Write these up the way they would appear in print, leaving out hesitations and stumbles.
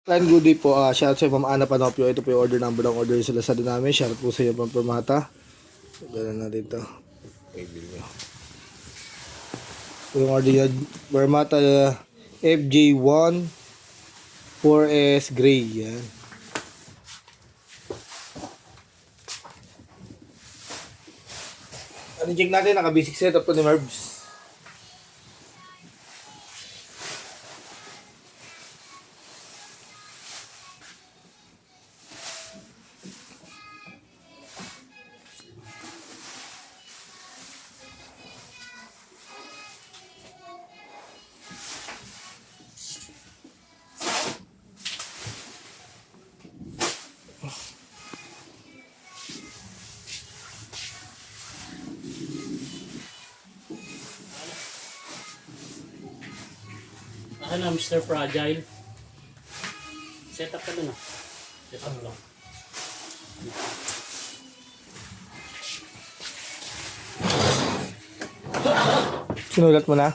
And good day po. Shout out sa Ma'am Ana Panopio. Ito po yung order number ng order sa Lazada namin. Shout out po sa iyo, Ma'am Permata. Ganun natin ito. Okay, bill nyo. Ito yung order yun. Permata FJ1 4S Gray. Yan. Ano check natin? Naka-basic setup po ni Merbs. Ano, Mr. Fragile. Set up ka dun, set up lang. Sinulat mo na?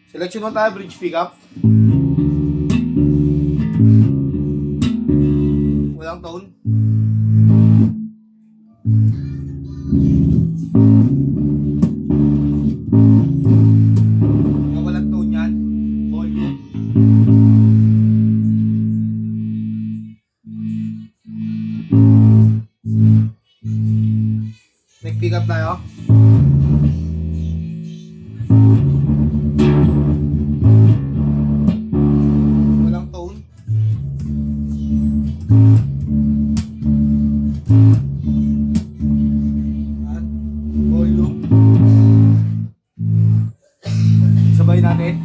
Selection mo tayo, bridge pickup. Walang tone. Walang tone yan. Volume. Neck pickup tayo. Sabay natin.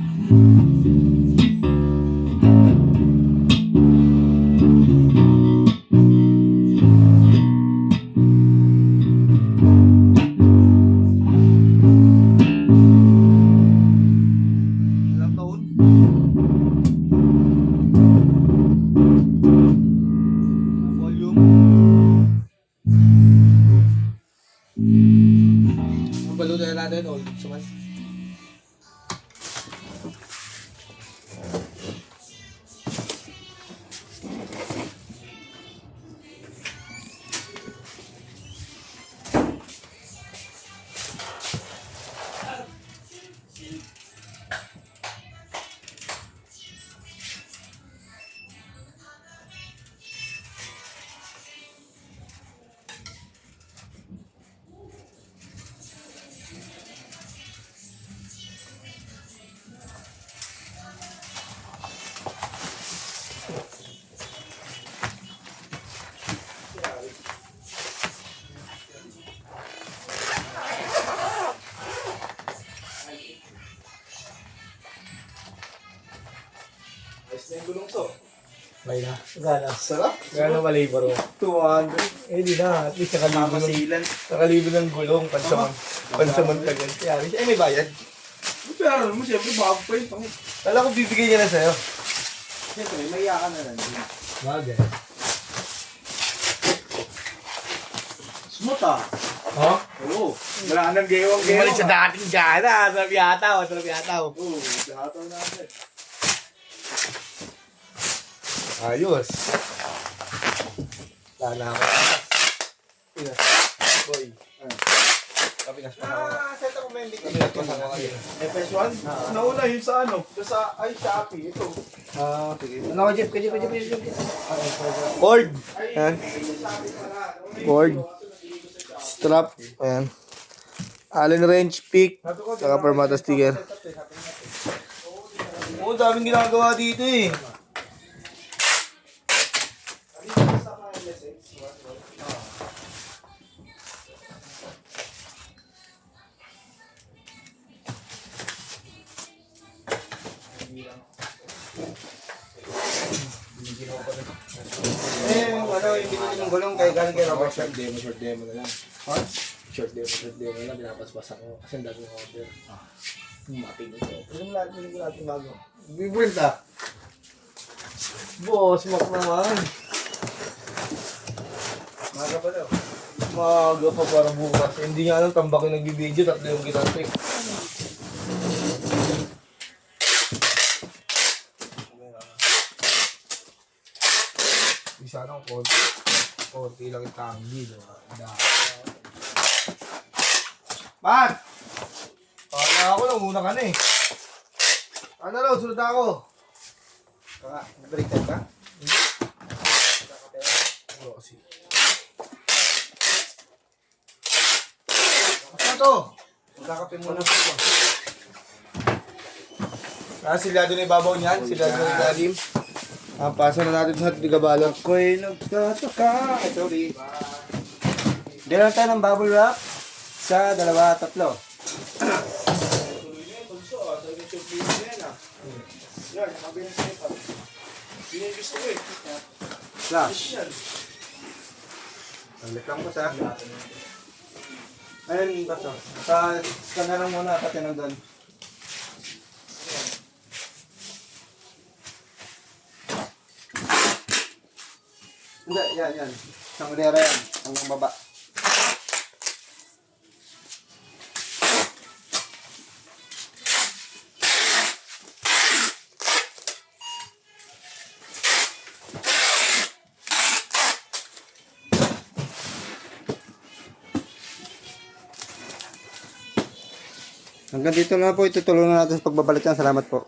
May na. Gana. Sarap. Gano'n malibor mo? 200. Eh, di na. At least nakalibo ng gulong. Pansamantagan. Kaya, ay may bayad. Pero mo, siyempre, bago pa yun. Kala ko bibigay niya na sa'yo. Siyempre, may iyakan na lang. Bagay. Smooth ah. Ha? Oo. Wala nang gewang Bumalik sa dating gana. Sarap yata. Sarap yata. Oo, lahat natin. Ayos. Lala ako. Pinas. Boy. Kapinas pa ako. Set ako may hindi. Kapinas pa ako kayo. FS1? Nauna yun sa ano? Sa Shopee. Ito. Sige. Ano ko, Jeff? Jeff. Cord. Ayan. Cord. Strap. Ayan. Allen wrench, pick. Saka permata sticker. Oo, daming ginagawa dito eh. Yung binili ng gulong kay galing kay Robert. Short demo na lang. Ha? Short demo na, pinapaspasan ko. Kasi ang daming order. Mating ito. Piling lahat yung bago. Bibrint ah. Boss, mak naman. Maga pa daw. Maaga pa para bukas. Hindi nga alam, tambak yung nagbibideo, tatlo yung ginante. Isa nang konti lang yung tanggi, diba? Pat! Kala ako lang, una ka na eh. Ano raw, sunod ako. Break time ka? Oo, kasi. Ano to? Magkakape muna po ba? Silado na ibabaw niyan, silado na ilalim. Pasa na natin sa tigabalot. Ako'y nagtataka. Sorry. Meron tayo ng bubble wrap sa 2, 3. Yan, sabi na sa'yo pa. Binibis ko eh. Flash. Saglit lang po sa. Ayun, baso. Scan na lang muna, pati ng doon. Hindi, yan. Isang ulera yan. Hanggang baba. Hanggang dito na po, itutulungan natin sa pagbabalik yan. Salamat po.